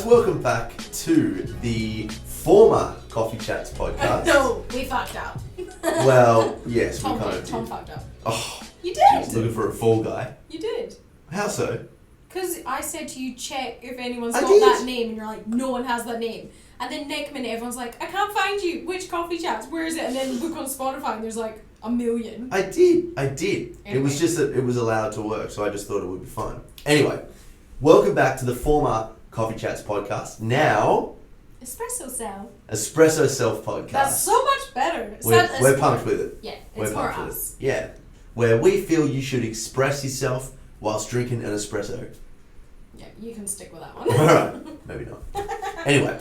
welcome back to the former Coffee Chats podcast. No, we fucked up. Well, yes, Tom we kind of Tom did. fucked up. Oh, You geez, did. looking for a fall guy. You did. How so? Because I said to you, check if anyone's I got did. that name, and you're like, no one has that name. And then next minute, everyone's like, I can't find you. Which Coffee Chats? Where is it? And then look on Spotify, and there's like a million. I did. It Anyway. was just that it was allowed to work, so I just thought it would be fun. Anyway, welcome back to the former Coffee Chats podcast. Now, Espresso Cell. Espresso Self podcast. That's so much better. We're pumped with it. Yeah, We're it's more pumped with us. it. Yeah, where we feel you should express yourself whilst drinking an espresso. Yeah, you can stick with that one. Alright, maybe not. Anyway,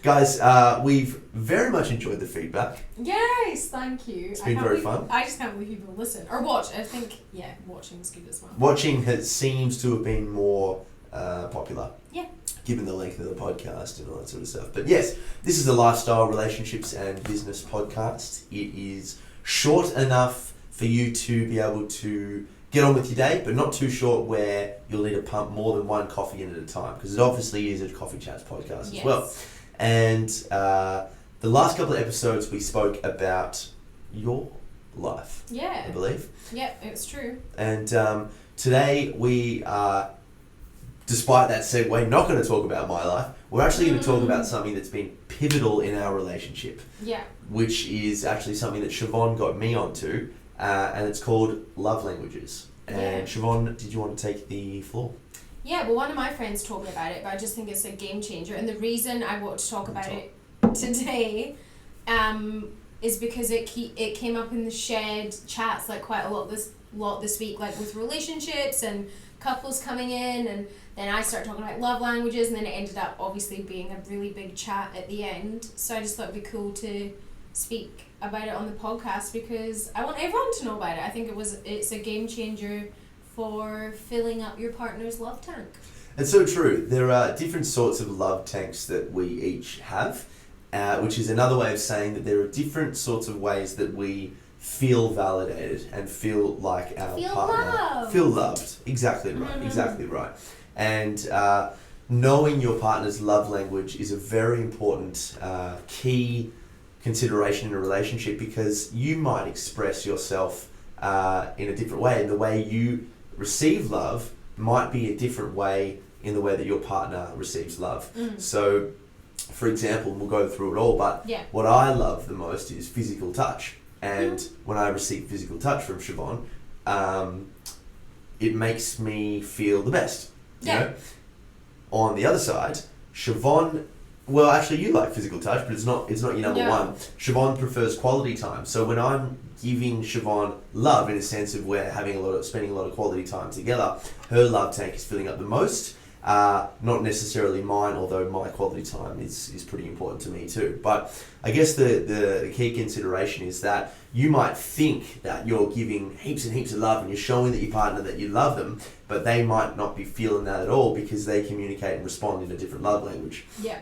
guys, we've very much enjoyed the feedback. Yes, thank you. It's been very fun. I just can't believe people listen. Or watch. I think, yeah, watching's good as well. Watching seems to have been more popular. Yeah. Given the length of the podcast and all that sort of stuff. But yes, this is a lifestyle, relationships and business podcast. It is short enough for you to be able to get on with your day, but not too short where you'll need to pump more than one coffee in at a time, because it obviously is a Coffee Chats podcast as well. And the last couple of episodes we spoke about your life, Yeah. I believe. Yeah, it's true. And today we are, despite that segue, not going to talk about my life. We're actually going to talk about something that's been pivotal in our relationship, Yeah. which is actually something that Siobhan got me onto, and it's called love languages. And Yeah. Siobhan, did you want to take the floor? Yeah, well, one of my friends told me about it, but I just think it's a game changer. And the reason I want to talk about it today is because it came up in the shared chats like quite a lot this week, like with relationships and couples coming in, and then I started talking about love languages, and then it ended up obviously being a really big chat at the end. So I just thought it'd be cool to speak about it on the podcast because I want everyone to know about it. I think it's a game changer for filling up your partner's love tank. It's so true. There are different sorts of love tanks that we each have, which is another way of saying that there are different sorts of ways that we feel validated and feel like our partner feel loved. Exactly right. Mm-hmm. Exactly right. And knowing your partner's love language is a very important key consideration in a relationship, because you might express yourself in a different way, and the way you receive love might be a different way in the way that your partner receives love. So, for example, we'll go through it all, but what I love the most is physical touch. And when I receive physical touch from Siobhan, it makes me feel the best. You know? On the other side, Siobhan, well, actually, you like physical touch, but it's not your number one. Siobhan prefers quality time. So when I'm giving Siobhan love, in a sense of we're spending a lot of quality time together, her love tank is filling up the most. Not necessarily mine, although my quality time is pretty important to me too. But I guess the key consideration is that you might think that you're giving heaps and heaps of love and you're showing that your partner that you love them, but they might not be feeling that at all because they communicate and respond in a different love language. Yeah.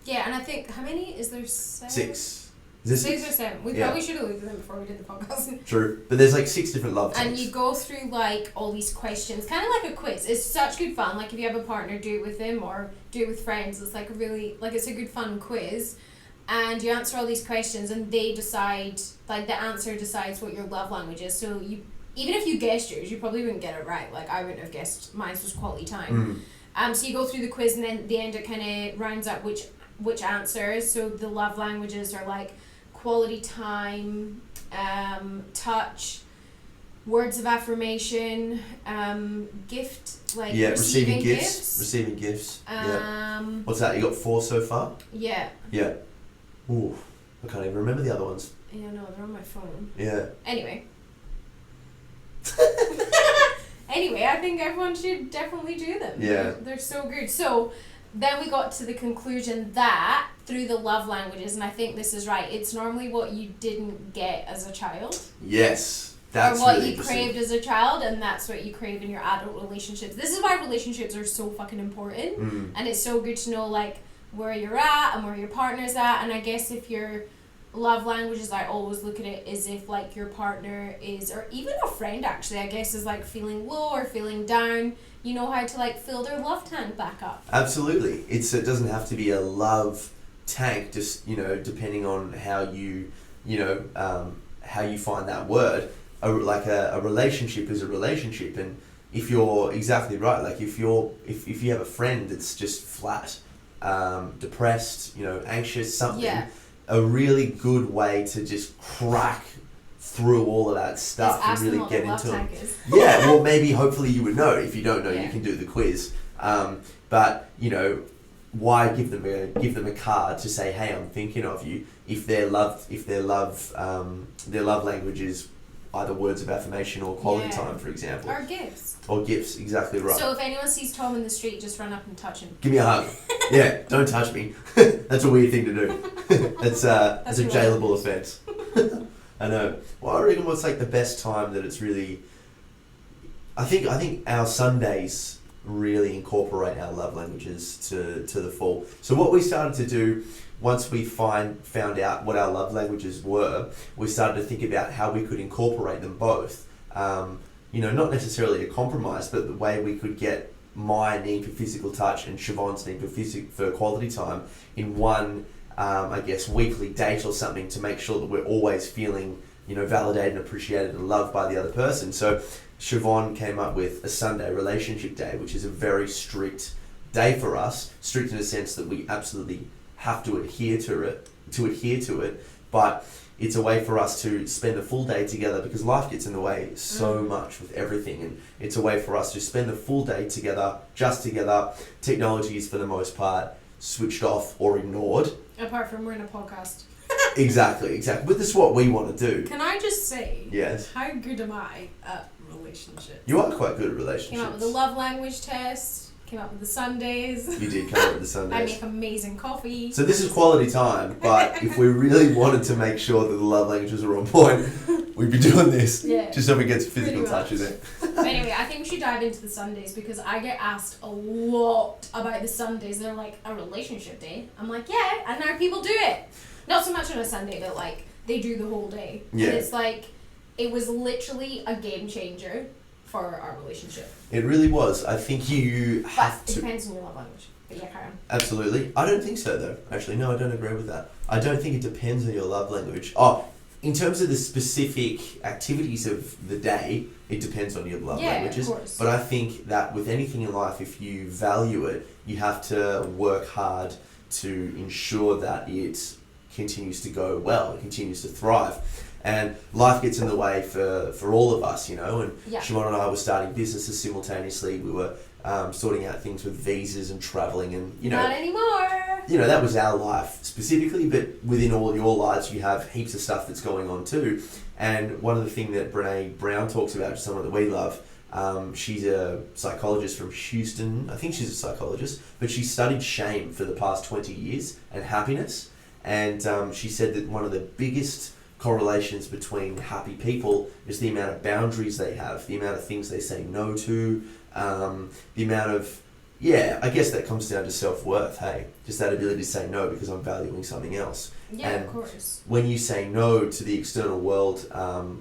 Yeah, and I think, how many? Is there 7? 6. Is there 6 or 7? We probably should have looked at them before we did the podcast. True, but there's like 6 different love tanks. And you go through like all these questions, kind of like a quiz. It's such good fun. Like if you have a partner, do it with them or do it with friends. It's like it's a good fun quiz. And you answer all these questions and they decide, like the answer decides what your love language is. So even if you guessed yours, you probably wouldn't get it right. Like I wouldn't have guessed mine was quality time. So you go through the quiz and then at the end it kind of rounds up which answers. So the love languages are like quality time, touch, words of affirmation, gift, like receiving gifts. Receiving gifts. What's that? You got 4 so far? Yeah. Yeah. Ooh, I can't even remember the other ones. Yeah, no, they're on my phone. Yeah. Anyway. I think everyone should definitely do them. Yeah. They're so good. So then we got to the conclusion that through the love languages, and I think this is right, it's normally what you didn't get as a child. Yes. That's or what really you craved as a child, and that's what you crave in your adult relationships. This is why relationships are so fucking important. And it's so good to know like where you're at and where your partner's at. And I guess if you're love languages, I always look at it as if like your partner is, or even a friend actually, I guess, is like feeling low or feeling down. You know how to like fill their love tank back up. Absolutely. It doesn't have to be a love tank, just, depending on how you, how you find that word. A relationship is a relationship, and if you're exactly right, like if you have a friend that's just flat, depressed, anxious, something, a really good way to just crack through all of that stuff and really get into it. Yeah, well, maybe hopefully you would know. If you don't know, you can do the quiz. But why give them a card to say, hey, I'm thinking of you, if their love language is either words of affirmation or quality time, for example. Or gifts, exactly right. So if anyone sees Tom in the street, just run up and touch him. Give me a hug. Yeah, don't touch me. That's a weird thing to do. That's a jailable offence. I know. Well, I reckon what's like the best time that it's really... I think our Sundays really incorporate our love languages to the full. So what we started to do once we found out what our love languages were, we started to think about how we could incorporate them both. Not necessarily a compromise, but the way we could get my need for physical touch and Siobhan's need for quality time in one, weekly date or something, to make sure that we're always feeling, validated, appreciated, and loved by the other person. So Siobhan came up with a Sunday relationship day, which is a very strict day for us. Strict in the sense that we absolutely have to adhere to it, but it's a way for us to spend a full day together, because life gets in the way so much with everything, and it's a way for us to spend the full day together, just together. Technology is for the most part switched off or ignored. Apart from we're in a podcast. Exactly. But this is what we want to do. Can I just say, yes, how good am I at relationships? You are quite good at relationships. Came up with the love language test. Came up with the Sundays. You did come up with the Sundays. I make amazing coffee. So this is quality time, but if we really wanted to make sure that the love languages are on point, we'd be doing this. Yeah. Just so we get physical touch in it. Anyway, I think we should dive into the Sundays, because I get asked a lot about the Sundays. They're like, a relationship day? I'm like, yeah, and now people do it. Not so much on a Sunday, but like, they do the whole day. Yeah. And it's like, it was literally a game changer for our relationship. It really was. I think you have to... It depends on your love language. But yeah, carry on. Absolutely. I don't think so, though. Actually, no, I don't agree with that. I don't think it depends on your love language. Oh, in terms of the specific activities of the day, it depends on your love languages. Of course. But I think that with anything in life, if you value it, you have to work hard to ensure that it continues to go well, it continues to thrive. And life gets in the way for all of us, and Siobhan and I were starting businesses simultaneously. We were sorting out things with visas and travelling, and not anymore. That was our life specifically, but within all your lives you have heaps of stuff that's going on too. And one of the things that Brene Brown talks about, someone that we love, she's a psychologist from Houston. I think she's a psychologist, but she studied shame for the past 20 years and happiness. And she said that one of the biggest correlations between happy people is the amount of boundaries they have, the amount of things they say no to, the amount of, I guess that comes down to self-worth, hey? Just that ability to say no because I'm valuing something else. Yeah, and of course. When you say no to the external world,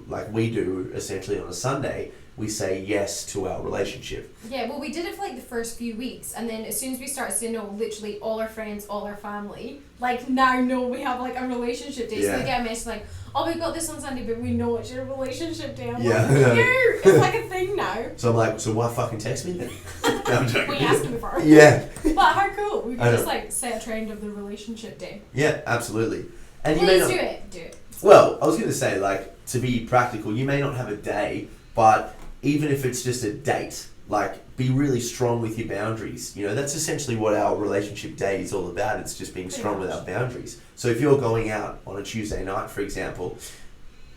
like we do essentially on a Sunday, we say yes to our relationship. Yeah, well, we did it for like the first few weeks, and then as soon as we started saying no, literally all our friends, all our family, like now know we have like a relationship day. So they get a message like, oh, we got this on Sunday, but we know it's your relationship day. I'm like, no, it's like a thing now. So I'm like, so why fucking text me then? No, I'm joking. We asked him before. Yeah. But how cool. We could just like set a trend of the relationship day. Yeah, absolutely. And Please you may do it. Well, I was going to say, like, to be practical, you may not have a day, but even if it's just a date, like, be really strong with your boundaries. That's essentially what our relationship day is all about. It's just being strong with our boundaries. So if you're going out on a Tuesday night, for example,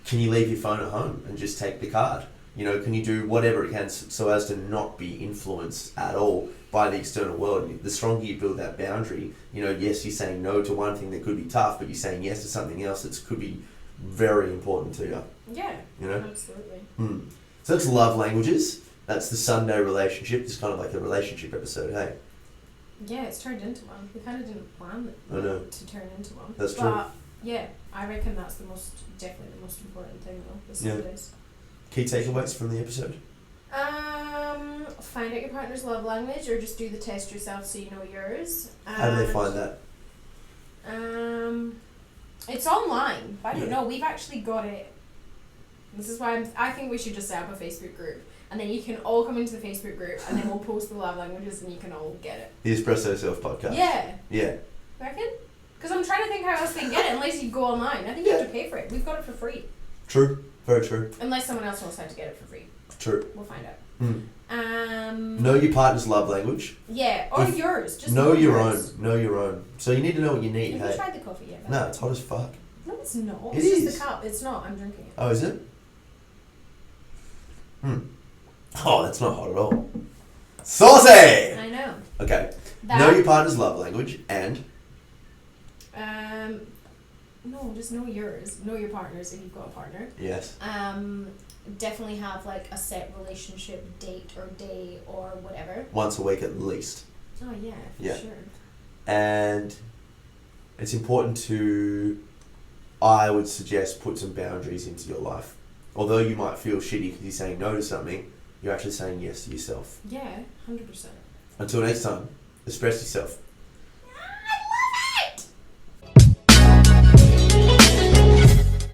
can you leave your phone at home and just take the card? Can you do whatever it can so as to not be influenced at all by the external world? The stronger you build that boundary, yes, you're saying no to one thing that could be tough, but you're saying yes to something else that could be very important to you. Yeah, absolutely. So that's love languages. That's the Sunday relationship. It's kind of like a relationship episode, hey? Yeah, it's turned into one. We kind of didn't plan I know. to turn into one. That's true. Yeah, I reckon that's definitely the most important thing though. This Yeah. is. Key takeaways from the episode? Find out your partner's love language, or just do the test yourself so you know yours. How do they find that? It's online. I don't Yeah. know. We've actually got it. This is why I think we should just set up a Facebook group, and then you can all come into the Facebook group, and then we'll post the love languages, and you can all get it. The Espresso Self podcast. Yeah. Yeah. Reckon? Because I'm trying to think how else they can get it unless you go online. I think you have to pay for it. We've got it for free. True. Very true. Unless someone else knows how to get it for free. True. We'll find out. Mm. Know your partner's love language. Yeah, or yours. Just know your yours. own. Know your own. So you need to know what you need. Have you tried the coffee yet? No, it's hot as fuck. No, it's not. It It's is. just the cup. It's not. I'm drinking it. Oh, is it? Oh, that's not hot at all. Saucy! I know. Okay. That, Know your partner's love language and... no, just know yours. Know your partner's if you've got a partner. Yes. Definitely have like a set relationship date or day or whatever. Once a week at least. Oh yeah, for Yeah. sure. And it's important to, I would suggest, put some boundaries into your life. Although you might feel shitty because you're saying no to something, you're actually saying yes to yourself. Yeah, 100%. Until next time, express yourself.